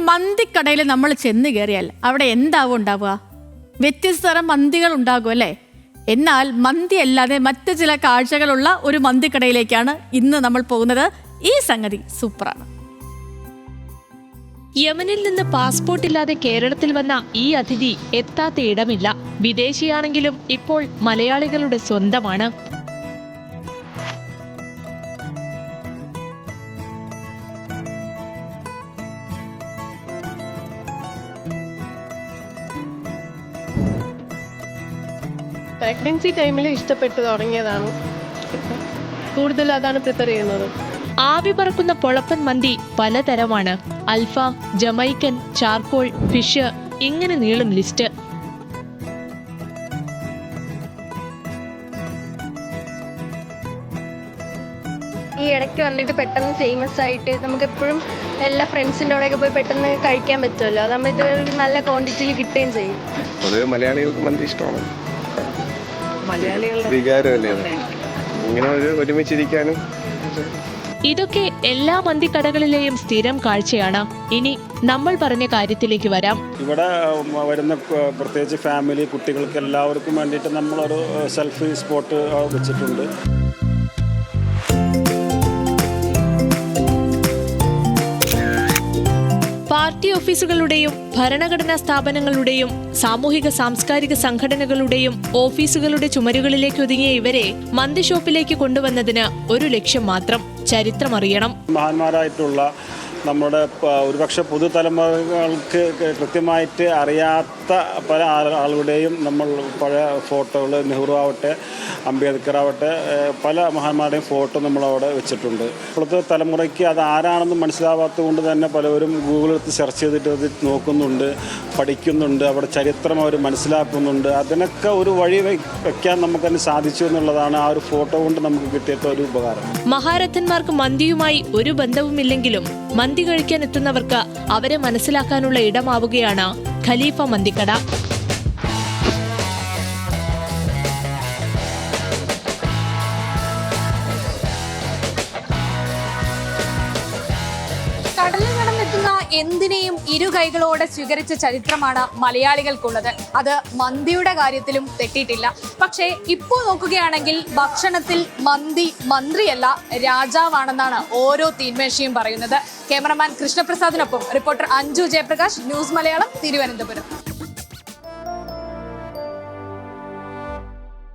മന്തിക്കടയിൽ നമ്മൾ ചെന്ന് കയറിയാൽ അവിടെ എന്താവും ഉണ്ടാവുക? വ്യത്യസ്ത തരം മന്തികൾ ഉണ്ടാകും അല്ലേ? എന്നാൽ മന്തി അല്ലാതെ മറ്റ് ചില കാഴ്ചകളുള്ള ഒരു മന്തിക്കടയിലേക്കാണ് ഇന്ന് നമ്മൾ പോകുന്നത്. ഈ സംഗതി സൂപ്പറാണ്. യമനിൽ നിന്ന് പാസ്പോർട്ട് ഇല്ലാതെ കേരളത്തിൽ വന്ന ഈ അതിഥി എത്താത്ത ഇടമില്ല. വിദേശിയാണെങ്കിലും ഇപ്പോൾ മലയാളികളുടെ സ്വന്തമാണ്. പ്രഗ്നൻസി ടൈമിൽ ഇഷ്ടപ്പെട്ടു തുടങ്ങിയതാണ്. കൂടുതൽ അതാണ് പ്രിഫർ ചെയ്യുന്നത്. ആവി പറക്കുന്ന പൊളപ്പൻ മന്തി പലതരമാണ്. അൽഫാം, ജമൈക്കൻ, ചാർക്കോൾ, ഫിഷ്, ഇങ്ങനെ നീളും ലിസ്റ്റ്. ഈ ഇടയ്ക്ക് വന്നിട്ട് പെട്ടെന്ന് ഫേമസ് ആയിട്ട് നമുക്ക് എപ്പോഴും എല്ലാ ഫ്രണ്ട്സിൻ്റെ കൂടെയൊക്കെ പോയി പെട്ടെന്ന് കഴിക്കാൻ പറ്റുമല്ലോ. അതാകുമ്പോൾ ഇത് നല്ല ക്വാണ്ടിറ്റിയിൽ കിട്ടുകയും ചെയ്യും. പൊതുവെ മലയാളികൾക്ക് മന്തി ഇഷ്ടമാണ്. ഇങ്ങനെ ഒരുമിച്ചിരിക്കാനും. ഇതൊക്കെ എല്ലാ മന്തിക്കടകളിലെയും സ്ഥിരം കാഴ്ചയാണ്. ഇനി നമ്മൾ പറഞ്ഞ കാര്യത്തിലേക്ക് വരാം. ഇവിടെ വരുന്ന പ്രത്യേകിച്ച് ഫാമിലി, കുട്ടികൾക്ക് എല്ലാവർക്കും വേണ്ടിയിട്ട് നമ്മളൊരു സെൽഫി സ്പോട്ട് വെച്ചിട്ടുണ്ട്. പാർട്ടി ഓഫീസുകളുടെയും ഭരണഘടനാ സ്ഥാപനങ്ങളുടെയും സാമൂഹിക സാംസ്കാരിക സംഘടനകളുടെയും ഓഫീസുകളുടെ ചുമരുകളിലേക്ക് ഒതുങ്ങിയ ഇവരെ മന്തി ഷോപ്പിലേക്ക് കൊണ്ടുവന്നതിന് ഒരു ലക്ഷ്യം മാത്രം: ചരിത്രമറിയണം. മഹാന്മാരായിട്ടുള്ള നമ്മുടെ ഒരുപക്ഷെ പുതുതലമുറകൾക്ക് കൃത്യമായിട്ട് അറിയാത്ത പല ആളുകളുടെയും നമ്മൾ പഴയ ഫോട്ടോകൾ, നെഹ്റു ആവട്ടെ, അംബേദ്കർ ആവട്ടെ, പല മഹാന്മാരുടെയും ഫോട്ടോ നമ്മളവിടെ വെച്ചിട്ടുണ്ട്. ഇപ്പോഴത്തെ തലമുറയ്ക്ക് അത് ആരാണെന്ന് മനസ്സിലാവാത്തത് കൊണ്ട് തന്നെ പലവരും ഗൂഗിളെടുത്ത് സെർച്ച് ചെയ്തിട്ട് അത് നോക്കുന്നുണ്ട്, പഠിക്കുന്നുണ്ട്, അവിടെ ചരിത്രം അവർ മനസ്സിലാക്കുന്നുണ്ട്. അതിനൊക്കെ ഒരു വഴി വയ്ക്കാൻ നമുക്കതിന് സാധിച്ചു എന്നുള്ളതാണ് ആ ഒരു ഫോട്ടോ കൊണ്ട് നമുക്ക് കിട്ടിയിട്ട് ഒരു ഉപകാരം. മഹാരഥന്മാർക്ക് മന്തിയുമായി ഒരു ബന്ധവുമില്ലെങ്കിലും മന്തി കഴിക്കാൻ എത്തുന്നവർക്ക് അവരെ മനസ്സിലാക്കാനുള്ള ഇടമാവുകയാണ് ഖലീഫ മന്തിക്കട. കടലിൽ നടന്നെത്തുന്ന എന്തിനേയും ഇരു കൈകളോടെ സ്വീകരിച്ച ചരിത്രമാണ് മലയാളികൾക്കുള്ളത്. അത് മന്തിയുടെ കാര്യത്തിലും തെറ്റിയിട്ടില്ല. പക്ഷേ ഇപ്പോൾ നോക്കുകയാണെങ്കിൽ ഭക്ഷണത്തിൽ മന്തി മന്ത്രിയല്ല, രാജാവാണെന്നാണ് ഓരോ തീന്മേശയും പറയുന്നത്. ക്യാമറമാൻ കൃഷ്ണപ്രസാദിനൊപ്പം റിപ്പോർട്ടർ അഞ്ജു ജയപ്രകാശ്, ന്യൂസ് മലയാളം, തിരുവനന്തപുരം.